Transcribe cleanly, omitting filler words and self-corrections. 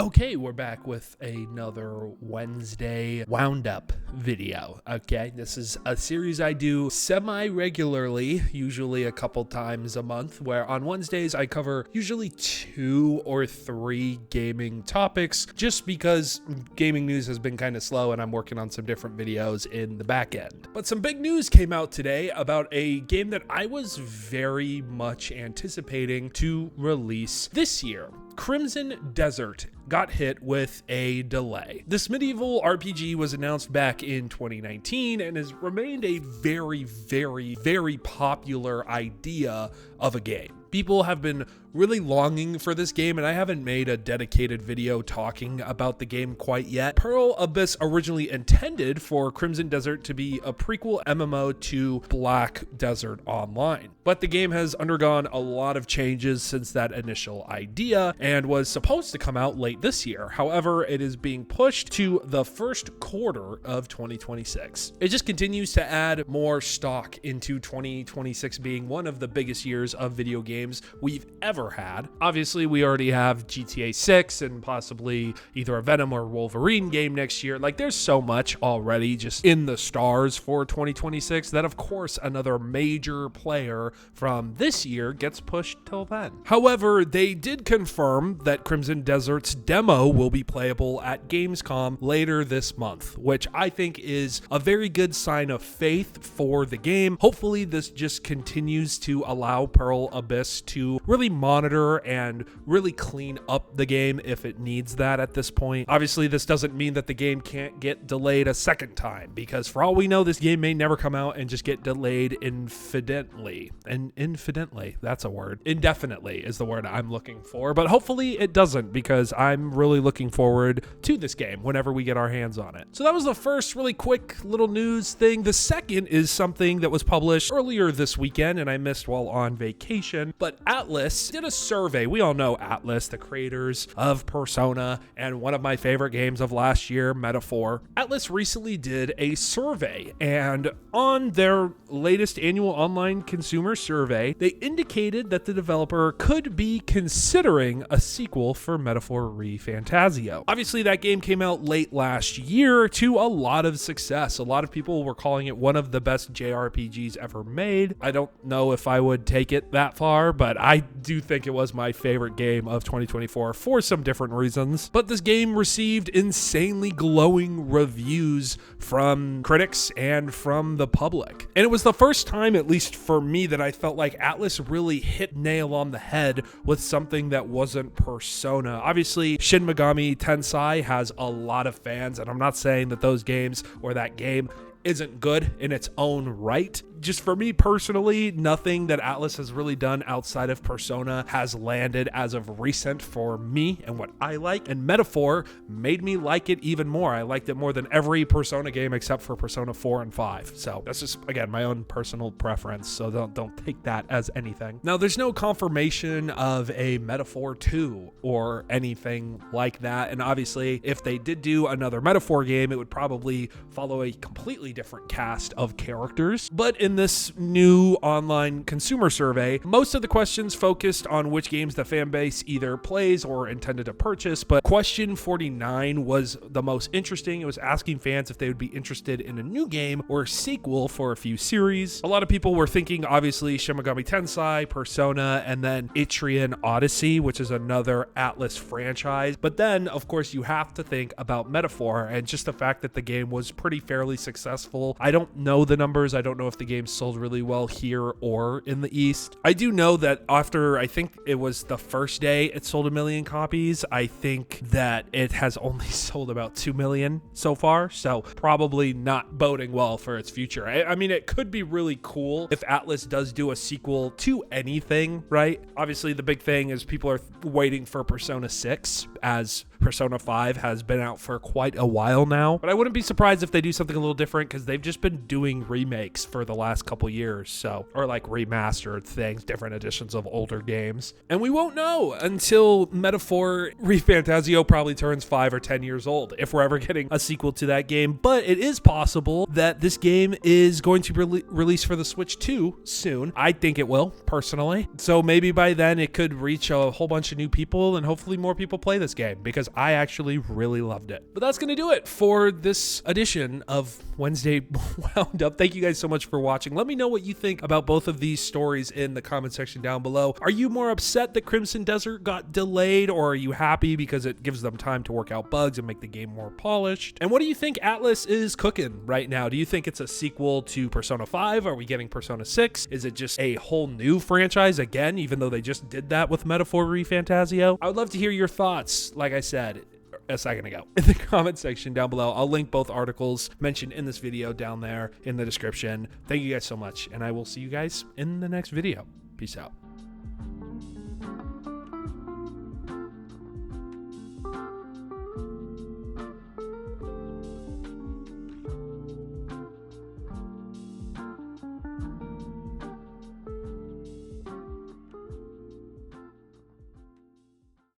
Okay, we're back with another Wednesday Wound-Up video, okay? This is a series I do semi-regularly, usually a couple times a month, where on Wednesdays I cover usually 2 or 3 gaming topics, just because gaming news has been kind of slow and I'm working on some different videos in the back end. But some big news came out today about a game that I was very much anticipating to release this year. Crimson Desert got hit with a delay. This medieval RPG was announced back in 2019 and has remained a very popular idea of a game. People have been really longing for this game, and I haven't made a dedicated video talking about the game quite yet. Pearl Abyss originally intended for Crimson Desert to be a prequel MMO to Black Desert Online, but the game has undergone a lot of changes since that initial idea and was supposed to come out late this year. However, it is being pushed to the first quarter of 2026. It just continues to add more stock into 2026 being one of the biggest years of video games we've ever had. Obviously, we already have GTA 6 and possibly either a Venom or Wolverine game next year. Like, there's so much already just in the stars for 2026 that, of course, another major player from this year gets pushed till then. However, they did confirm that Crimson Desert's demo will be playable at Gamescom later this month, which I think is a very good sign of faith for the game. Hopefully, this just continues to allow Pearl Abyss to really monitor and really clean up the game if it needs that at this point. Obviously, this doesn't mean that the game can't get delayed a second time, because for all we know, this game may never come out and just get delayed infinitely. And infinitely, that's a word. Indefinitely is the word I'm looking for, but hopefully it doesn't, because I'm really looking forward to this game whenever we get our hands on it. So that was the first really quick little news thing. The second is something that was published earlier this weekend and I missed while on vacation, but Atlus did a survey. We all know Atlus, the creators of Persona and one of my favorite games of last year, Metaphor. Atlus recently did a survey, and on their latest annual online consumer survey, they indicated that the developer could be considering a sequel for Metaphor ReFantazio. Obviously, that game came out late last year to a lot of success. A lot of people were calling it one of the best JRPGs ever made. I don't know if I would take it that far, but I do think it was my favorite game of 2024 for some different reasons. But this game received insanely glowing reviews from critics and from the public. And it was the first time, at least for me, that I felt like Atlus really hit nail on the head with something that wasn't Persona. Obviously, Shin Megami Tensei has a lot of fans, and I'm not saying that those games or that game isn't good in its own right. Just for me personally, nothing that Atlus has really done outside of Persona has landed as of recent for me and what I like, and Metaphor made me like it even more. I liked it more than every Persona game except for Persona 4 and 5. So that's just, again, my own personal preference, so don't take that as anything. Now, there's no confirmation of a Metaphor 2 or anything like that, and obviously, if they did do another Metaphor game, it would probably follow a completely different cast of characters. But in this new online consumer survey, most of the questions focused on which games the fan base either plays or intended to purchase, but question 49 was the most interesting. It was asking fans if they would be interested in a new game or a sequel for a few series. A lot of people were thinking, obviously, Shin Megami Tensei, Persona, and then Etrian Odyssey, which is another Atlus franchise. But then, of course, you have to think about Metaphor and just the fact that the game was pretty fairly successful. I don't know the numbers. I don't know if the game sold really well here or in the East. I do know that after, I think it was the first day it sold 1 million copies, I think that it has only sold about 2 million so far, so probably not boding well for its future. I mean, it could be really cool if Atlus does do a sequel to anything, right? Obviously, the big thing is people are waiting for Persona 6, as Persona 5 has been out for quite a while now, but I wouldn't be surprised if they do something a little different, because they've just been doing remakes for the last last couple years, so, or like remastered things, different editions of older games. And we won't know until Metaphor ReFantazio probably turns 5 or 10 years old, if we're ever getting a sequel to that game. But it is possible that this game is going to release for the Switch 2 soon. I think it will, personally. So maybe by then it could reach a whole bunch of new people, and hopefully more people play this game, because I actually really loved it. But that's going to do it for this edition of Wednesday Wound Up. Thank you guys so much for watching. Let me know what you think about both of these stories in the comment section down below. Are you more upset that Crimson Desert got delayed, or are you happy because it gives them time to work out bugs and make the game more polished? And what do you think Atlus is cooking right now? Do you think it's a sequel to Persona 5? Are we getting Persona 6? Is it just a whole new franchise again, even though they just did that with Metaphor ReFantazio? I would love to hear your thoughts, like I said a second ago, in the comment section down below. I'll link both articles mentioned in this video down there in the description. Thank you guys so much, and I will see you guys in the next video. Peace out.